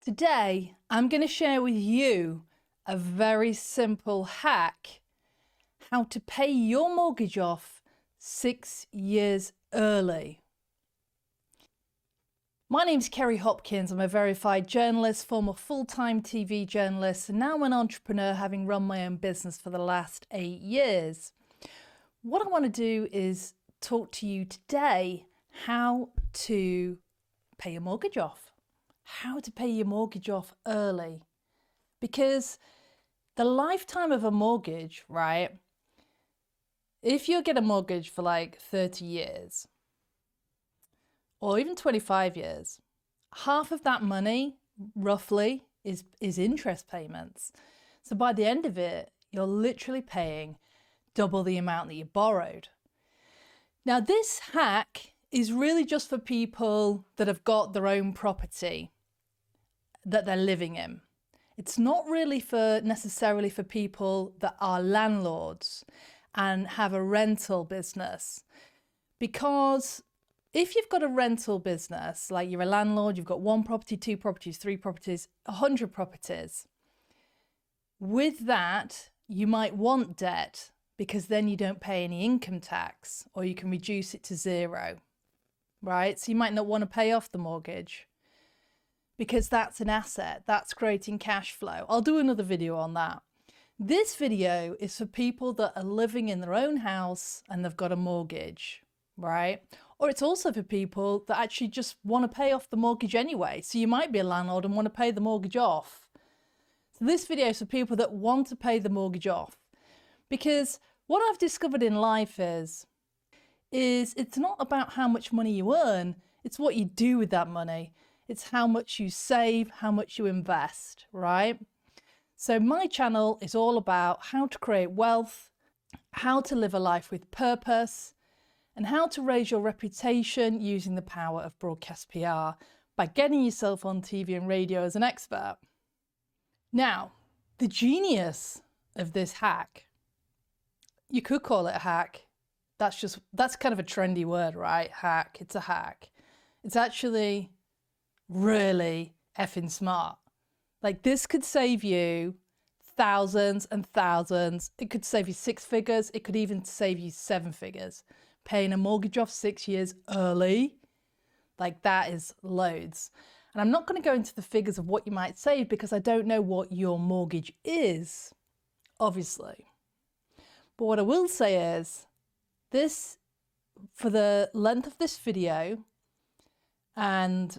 Today, I'm going to share with you a very simple hack how to pay your mortgage off 6 years early. My name's Kerry Hopkins. I'm a verified journalist, former full-time TV journalist, and now an entrepreneur, having run my own business for the last 8 years. What I want to do is talk to you today how to pay your mortgage off. How to pay your mortgage off early. Because the lifetime of a mortgage, right? If you get a mortgage for like 30 years or even 25 years, half of that money roughly is interest payments. So by the end of it, you're literally paying double the amount that you borrowed. Now this hack is really just for people that have got their own property that they're living in. It's not really necessarily for people that are landlords and have a rental business. Because if you've got a rental business, like you're a landlord, you've got 1 property, 2 properties, 3 properties, 100 properties. With that, you might want debt because then you don't pay any income tax, or you can reduce it to 0, right? So you might not want to pay off the mortgage, because that's an asset, that's creating cash flow. I'll do another video on that. This video is for people that are living in their own house and they've got a mortgage, right? Or it's also for people that actually just want to pay off the mortgage anyway. So you might be a landlord and want to pay the mortgage off. So this video is for people that want to pay the mortgage off. Because what I've discovered in life is it's not about how much money you earn, it's what you do with that money. It's how much you save, how much you invest, right? So my channel is all about how to create wealth, how to live a life with purpose, and how to raise your reputation using the power of broadcast PR by getting yourself on TV and radio as an expert. Now, the genius of this hack, you could call it a hack. That's kind of a trendy word, right? Hack, it's a hack. It's actually really effing smart. Like, this could save you thousands and thousands. It could save you 6 figures. It could even save you 7 figures. Paying a mortgage off 6 years early, like, that is loads. And I'm not going to go into the figures of what you might save because I don't know what your mortgage is, obviously. But what I will say is this, for the length of this video and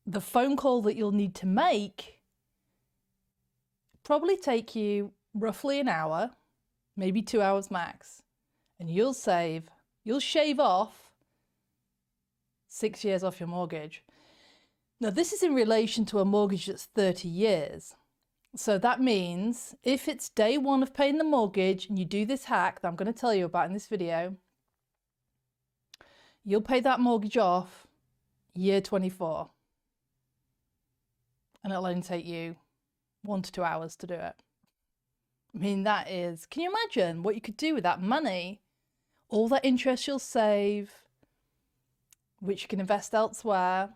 the phone call that you'll need to make, probably take you roughly an hour, maybe 2 hours max, and you'll shave off 6 years off your mortgage. Now this is in relation to a mortgage that's 30 years. So that means if it's day 1 of paying the mortgage and you do this hack that I'm going to tell you about in this video, you'll pay that mortgage off year 24. And it'll only take you 1 to 2 hours to do it. I mean, that is, can you imagine what you could do with that money? All that interest you'll save, which you can invest elsewhere,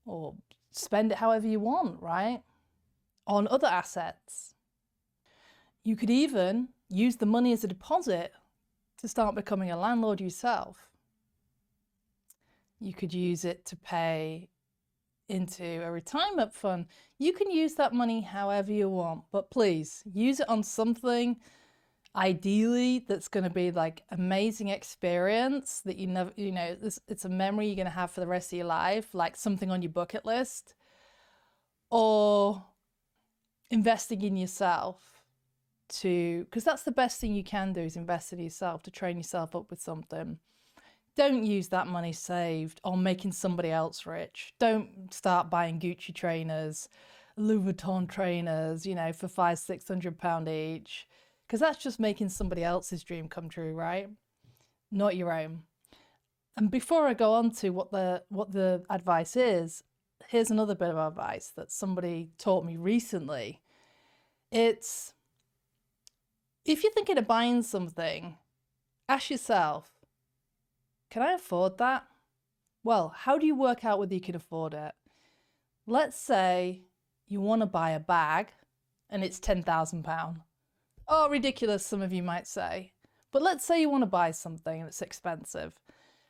or spend it however you want, right? On other assets. You could even use the money as a deposit to start becoming a landlord yourself. You could use it to pay into a retirement fund. You can use that money however you want, but please use it on something ideally that's going to be like amazing experience that you never, it's a memory you're going to have for the rest of your life, like something on your bucket list, or investing in yourself because that's the best thing you can do, is invest in yourself, to train yourself up with something. Don't use that money saved on making somebody else rich. Don't start buying Gucci trainers, Louis Vuitton trainers, for £500-600 each, because that's just making somebody else's dream come true, right? Not your own. And before I go on to what the advice is, here's another bit of advice that somebody taught me recently. It's, if you're thinking of buying something, ask yourself, can I afford that? Well, how do you work out whether you can afford it? let's say you want to buy a bag and it's £10,000. Oh, ridiculous, some of you might say. But let's say you want to buy something that's expensive.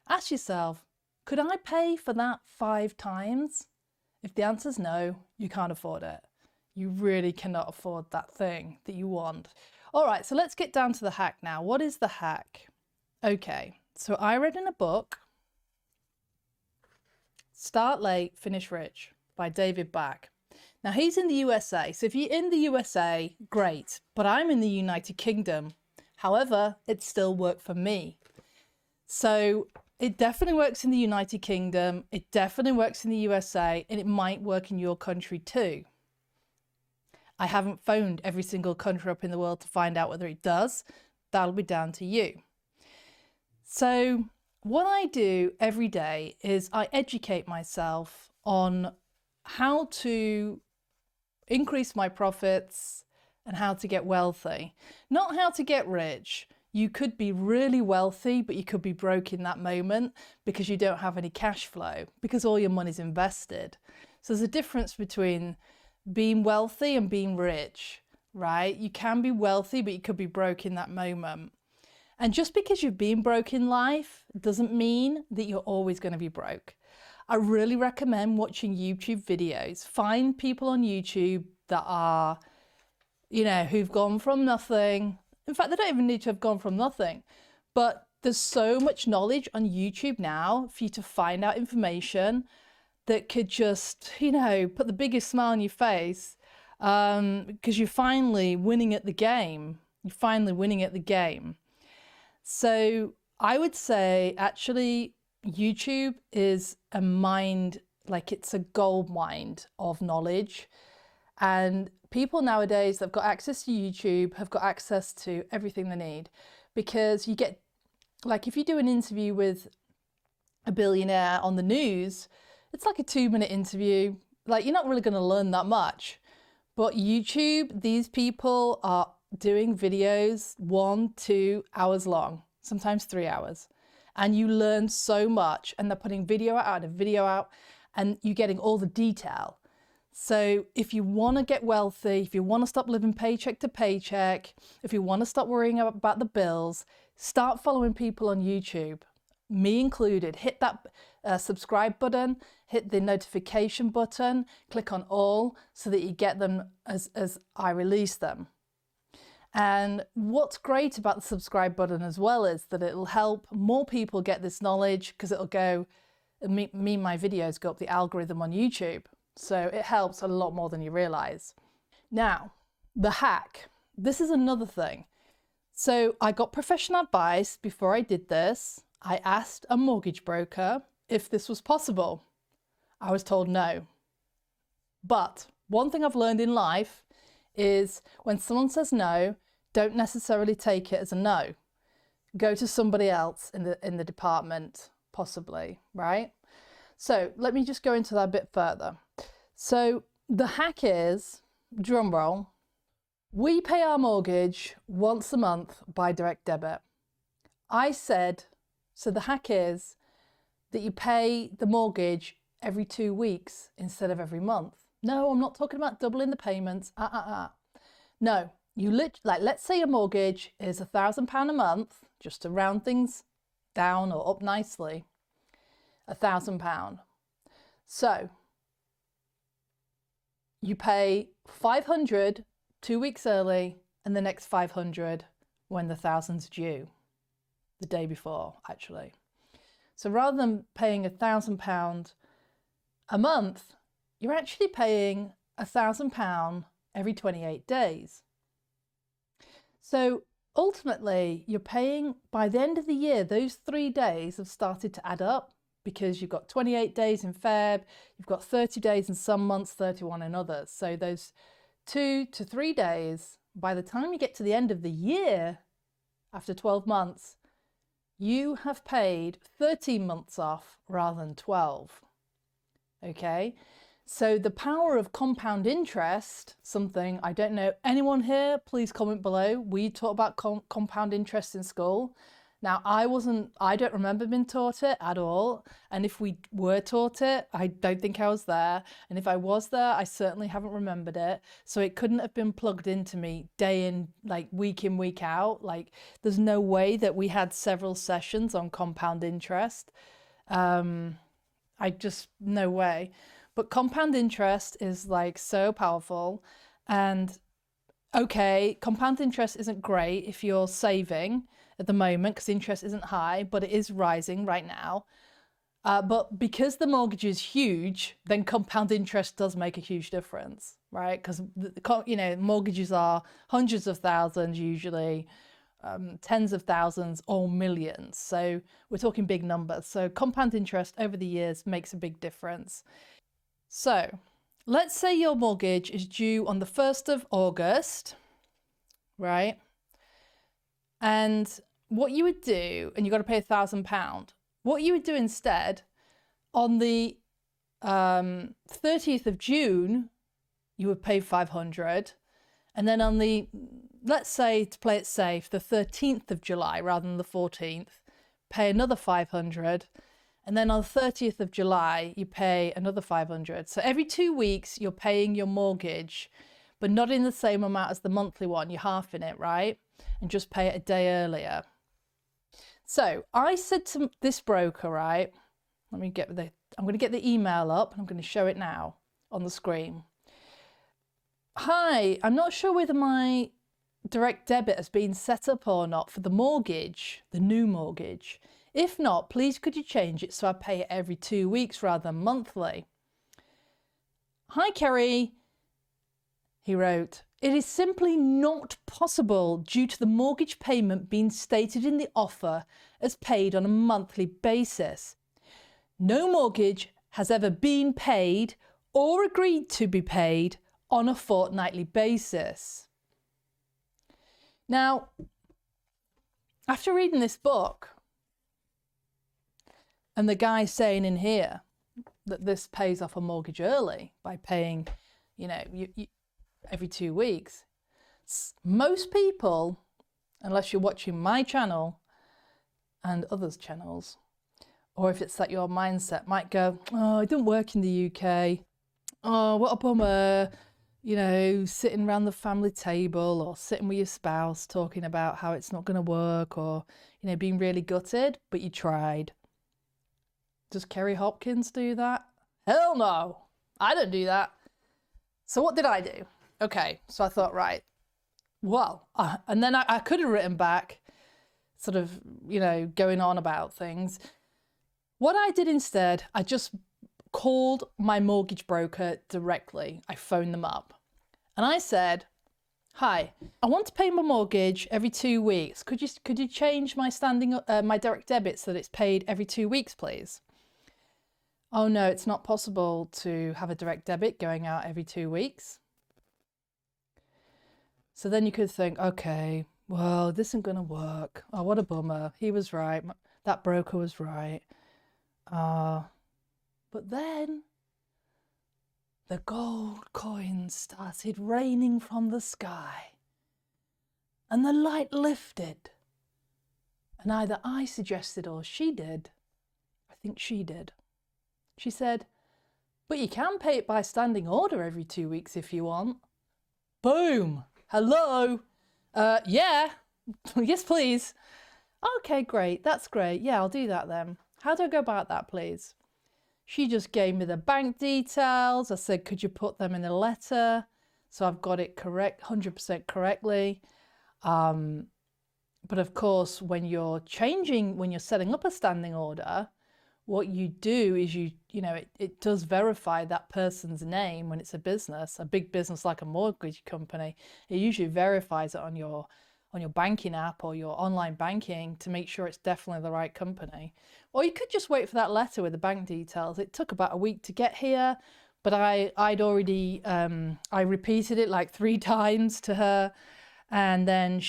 Ask yourself, could I pay for that 5 times? If the answer's no, you can't afford it. You really cannot afford that thing that you want. All right, so let's get down to the hack now. What is the hack? Okay, so I read in a book, Start Late, Finish Rich by David Back. Now he's in the USA, so if you're in the USA, great, but I'm in the United Kingdom. However, it still worked for me. So it definitely works in the United Kingdom, it definitely works in the USA, and it might work in your country too. I haven't phoned every single country up in the world to find out whether it does. That'll be down to you. So what I do every day is I educate myself on how to increase my profits and how to get wealthy. Not how to get rich. You could be really wealthy, but you could be broke in that moment because you don't have any cash flow, because all your money's invested. So there's a difference between being wealthy and being rich, right? You can be wealthy, but you could be broke in that moment. And just because you've been broke in life doesn't mean that you're always going to be broke. I really recommend watching YouTube videos. Find people on YouTube that are, who've gone from nothing. In fact, they don't even need to have gone from nothing, but there's so much knowledge on YouTube now for you to find out information that could just, put the biggest smile on your face, because you're finally winning at the game. You're finally winning at the game. So I would say actually YouTube is a mind, like it's a gold mine of knowledge. And people nowadays that have got access to YouTube have got access to everything they need, because you get, like if you do an interview with a billionaire on the news, it's like a 2-minute interview. Like you're not really going to learn that much. But YouTube, these people are doing videos 1-2 hours long, sometimes 3 hours. And you learn so much, and they're putting video out and video out, and you're getting all the detail. So if you want to get wealthy, if you want to stop living paycheck to paycheck, if you want to stop worrying about the bills, start following people on YouTube, me included. Hit that subscribe button, hit the notification button, click on all so that you get them as I release them. And what's great about the subscribe button as well is that it'll help more people get this knowledge, because it'll go, my videos go up the algorithm on YouTube. So it helps a lot more than you realize. Now, the hack. This is another thing. So I got professional advice before I did this. I asked a mortgage broker if this was possible. I was told no. But one thing I've learned in life is when someone says no, don't necessarily take it as a no. Go to somebody else in the department, possibly, right? So let me just go into that a bit further. So the hack is, drum roll, we pay our mortgage once a month by direct debit. I said, so the hack is that you pay the mortgage every 2 weeks instead of every month. No, I'm not talking about doubling the payments. No, let's say your mortgage is £1,000 a month, just to round things down or up nicely, £1,000. So you pay 500 2 weeks early, and the next 500 when the thousand's due, the day before, actually. So rather than paying £1,000 a month, you're actually paying £1,000 every 28 days. So ultimately, you're paying, by the end of the year, those 3 days have started to add up, because you've got 28 days in Feb, you've got 30 days in some months, 31 in others. So those 2 to 3 days, by the time you get to the end of the year, after 12 months, you have paid 13 months off rather than 12. Okay, so the power of compound interest, something I don't know, anyone here, please comment below. We taught about compound interest in school. Now, I don't remember being taught it at all. And if we were taught it, I don't think I was there. And if I was there, I certainly haven't remembered it. So it couldn't have been plugged into me day in, like week in, week out. Like there's no way that we had several sessions on compound interest. No way. But compound interest is like so powerful. And okay, compound interest isn't great if you're saving at the moment because interest isn't high, but it is rising right now. But because the mortgage is huge, then compound interest does make a huge difference, right? Because, mortgages are hundreds of thousands usually, tens of thousands or millions. So we're talking big numbers. So compound interest over the years makes a big difference. So let's say your mortgage is due on the 1st of August, right? And what you would do, and you've got to pay £1,000, what you would do instead, on the 30th of June, you would pay 500. And then on the, let's say to play it safe, the 13th of July rather than the 14th, pay another 500. And then on the 30th of July, you pay another 500. So every 2 weeks, you're paying your mortgage, but not in the same amount as the monthly one. You're halving it, right? And just pay it a day earlier. So I said to this broker, right? I'm going to get the email up and I'm going to show it now on the screen. Hi, I'm not sure whether my direct debit has been set up or not for the mortgage, the new mortgage. If not, please could you change it so I pay it every 2 weeks rather than monthly? Hi, Kerry, he wrote. It is simply not possible due to the mortgage payment being stated in the offer as paid on a monthly basis. No mortgage has ever been paid or agreed to be paid on a fortnightly basis. Now, after reading this book, and the guy saying in here that this pays off a mortgage early by paying, every 2 weeks. Most people, unless you're watching my channel and others' channels, or if it's that your mindset, might go, oh, it doesn't work in the UK. Oh, what a bummer. Sitting around the family table or sitting with your spouse talking about how it's not going to work or, being really gutted, but you tried. Does Kerry Hopkins do that? Hell no, I don't do that. So what did I do? Okay, so I thought, right, well, and then I could have written back, sort of, going on about things. What I did instead, I just called my mortgage broker directly. I phoned them up and I said, hi, I want to pay my mortgage every 2 weeks. Could you change my my direct debit so that it's paid every 2 weeks, please? Oh no, it's not possible to have a direct debit going out every 2 weeks. So then you could think, okay, well, this isn't going to work. Oh, what a bummer. He was right. That broker was right. But then the gold coins started raining from the sky and the light lifted. And either I suggested or she did. I think she did. She said, but you can pay it by standing order every 2 weeks if you want. Boom. Hello. Yeah. Yes, please. Okay, great. That's great. Yeah, I'll do that then. How do I go about that, please? She just gave me the bank details. I said, could you put them in a letter? So I've got it correct, 100% correctly. But of course, when you're setting up a standing order, what you do is it does verify that person's name when it's a big business like a mortgage company. It usually verifies it on your banking app or your online banking to make sure it's definitely the right company. Or you could just wait for that letter with the bank details. It took about a week to get here, but I'd already, I repeated it like 3 times to her. And then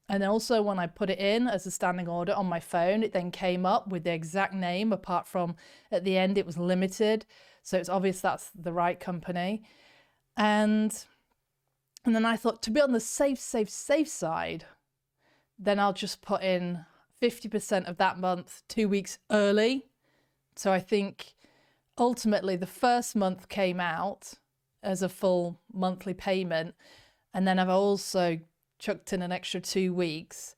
and also when I put it in as a standing order on my phone, it then came up with the exact name, apart from at the end it was limited. So it's obvious that's the right company. And then I thought, to be on the safe side, then I'll just put in 50% of that month 2 weeks early. So I think ultimately the first month came out as a full monthly payment. And then I've also chucked in an extra 2 weeks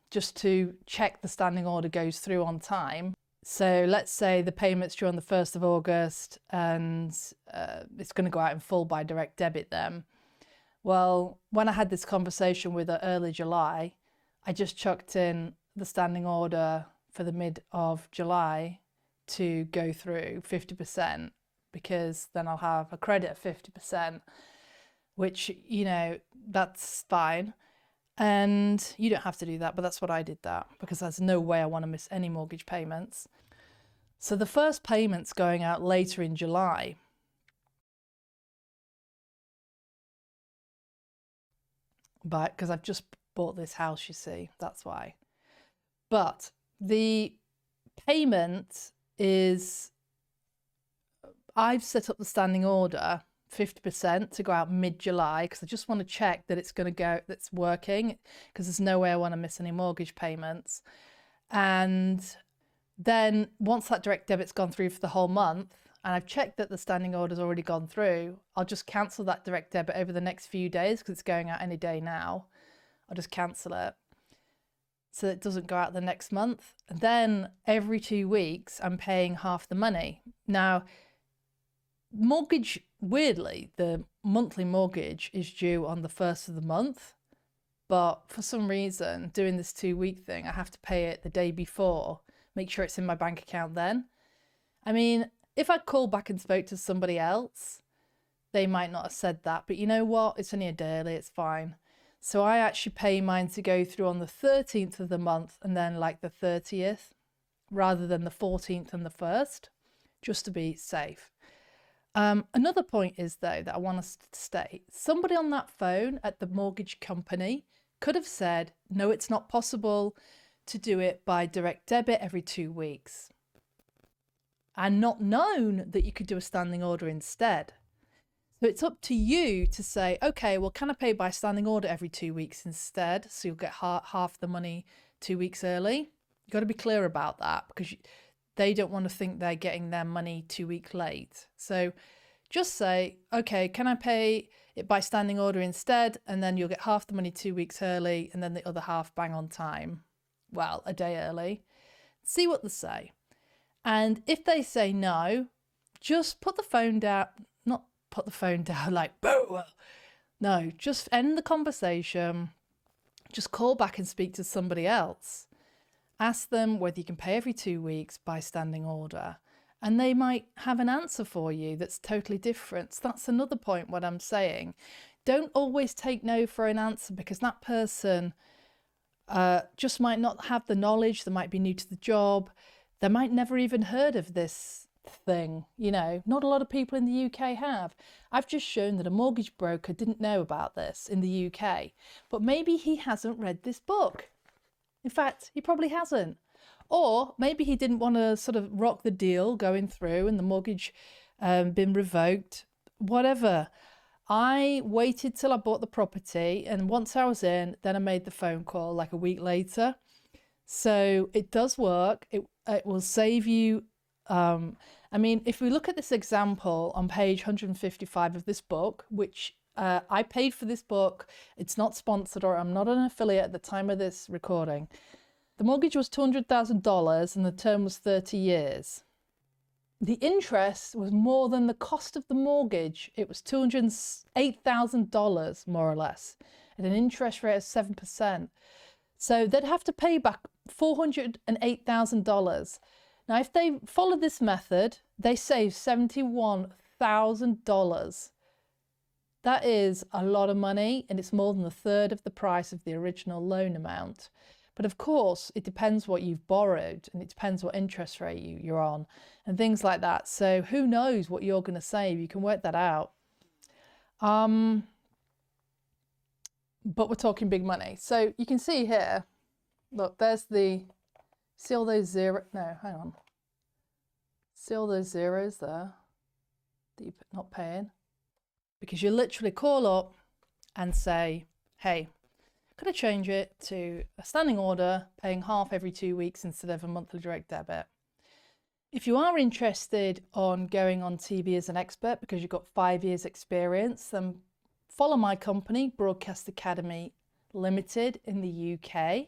just to check the standing order goes through on time. So let's say the payment's due on the 1st of August and it's going to go out in full by direct debit then. Well, when I had this conversation with her early July, I just chucked in the standing order for the mid of July to go through 50%, because then I'll have a credit of 50%, which, you know, that's fine. And you don't have to do that, but that's what I did that, because there's no way I want to miss any mortgage payments. So the first payment's going out later in July. But because I've just bought this house, you see, that's why. But the payment is, I've set up the standing order 50% to go out mid-July, because I just want to check that it's going to go, that's working, because there's no way I want to miss any mortgage payments. And then once that direct debit's gone through for the whole month, and I've checked that the standing order's already gone through, I'll just cancel that direct debit over the next few days, because it's going out any day now. I'll just cancel it so it doesn't go out the next month. And then every 2 weeks, I'm paying half the money. Now, mortgage, weirdly, the monthly mortgage is due on the 1st of the month, but for some reason, doing this 2 week thing, I have to pay it the day before, make sure it's in my bank account then. I mean, if I'd called back and spoke to somebody else, they might not have said that, but you know what? It's only a day early, it's fine. So I actually pay mine to go through on the 13th of the month and then like the 30th, rather than the 14th and the 1st, just to be safe. Another point is, though, that I want to state, somebody on that phone at the mortgage company could have said, no, it's not possible to do it by direct debit every 2 weeks, and not known that you could do a standing order instead. So it's up to you to say, okay, well, can I pay by standing order every 2 weeks instead? So you'll get half the money 2 weeks early. You've got to be clear about that, because they don't want to think they're getting their money 2 weeks late. So just say, okay, can I pay it by standing order instead? And then you'll get half the money 2 weeks early, and then the other half bang on time. Well, a day early. See what they say. And if they say no, just put the phone down, not put the phone down like, boo. No, just end the conversation. Just call back and speak to somebody else. Ask them whether you can pay every 2 weeks by standing order, and they might have an answer for you that's totally different. So that's another point what I'm saying. Don't always take no for an answer, because that person just might not have the knowledge. They might be new to the job. They might never even heard of this thing. You know, not a lot of people in the UK have. I've just shown that a mortgage broker didn't know about this in the UK, but maybe he hasn't read this book. In fact, he probably hasn't. Or maybe he didn't want to sort of rock the deal going through and the mortgage been revoked, whatever. I waited till I bought the property, and once I was in, then I made the phone call like a week later. So it does work. It will save you. I mean, if we look at this example on page 155 of this book, which I paid for this book. It's not sponsored, or I'm not an affiliate at the time of this recording. The mortgage was $200,000 and the term was 30 years. The interest was more than the cost of the mortgage. It was $208,000 more or less, at an interest rate of 7%. So they'd have to pay back $408,000. Now, if they followed this method, they save $71,000. That is a lot of money, and it's more than a third of the price of the original loan amount. But of course, it depends what you've borrowed, and it depends what interest rate you're on and things like that. So who knows what you're going to save? You can work that out. But we're talking big money. So you can see here, look, there's see all those zeros? No, hang on. See all those zeros there that you're not paying? Because you literally call up and say, hey, Could I change it to a standing order, paying half every 2 weeks instead of a monthly direct debit? If you are interested on going on TV as an expert because you've got 5 years experience, then follow my company, Broadcast Academy Limited in the UK.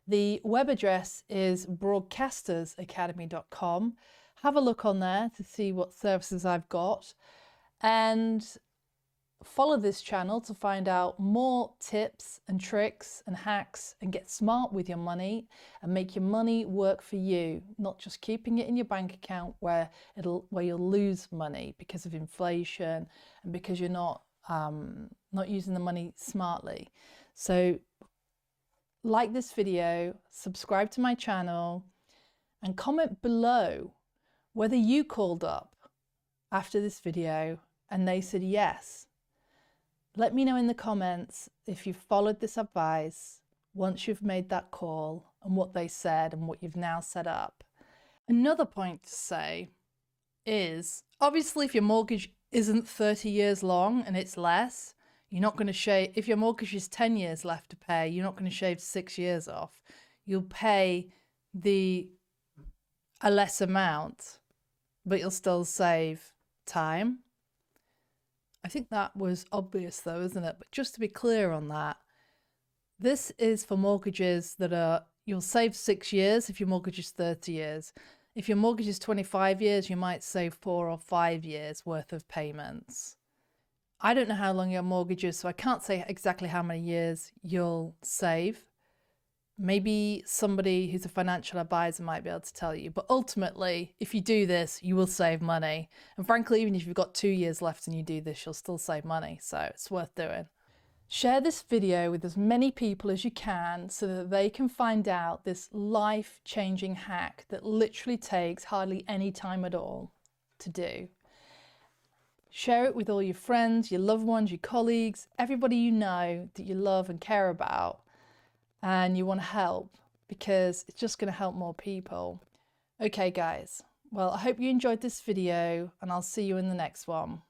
The web address is broadcastersacademy.com. Have a look on there to see what services I've got, and follow this channel to find out more tips and tricks and hacks, and get smart with your money and make your money work for you, not just keeping it in your bank account where you'll lose money because of inflation and because you're not using the money smartly. So like this video, subscribe to my channel, and comment below whether you called up after this video and they said yes. Let me know in the comments if you've followed this advice once you've made that call, and what they said and what you've now set up. Another point to say is, obviously if your mortgage isn't 30 years long and it's less, you're not going to shave, if your mortgage is 10 years left to pay, you're not going to shave 6 years off. You'll pay a less amount, but you'll still save time. I think that was obvious though, isn't it? But just to be clear on that, this is for mortgages that you'll save 6 years if your mortgage is 30 years. If your mortgage is 25 years, you might save 4 or 5 years worth of payments. I don't know how long your mortgage is, so I can't say exactly how many years you'll save. Maybe somebody who's a financial advisor might be able to tell you. But ultimately, if you do this, you will save money. And frankly, even if you've got 2 years left and you do this, you'll still save money. So it's worth doing. Share this video with as many people as you can so that they can find out this life-changing hack that literally takes hardly any time at all to do. Share it with all your friends, your loved ones, your colleagues, everybody you know that you love and care about and you want to help, because it's just going to help more people. Okay guys, well I hope you enjoyed this video, and I'll see you in the next one.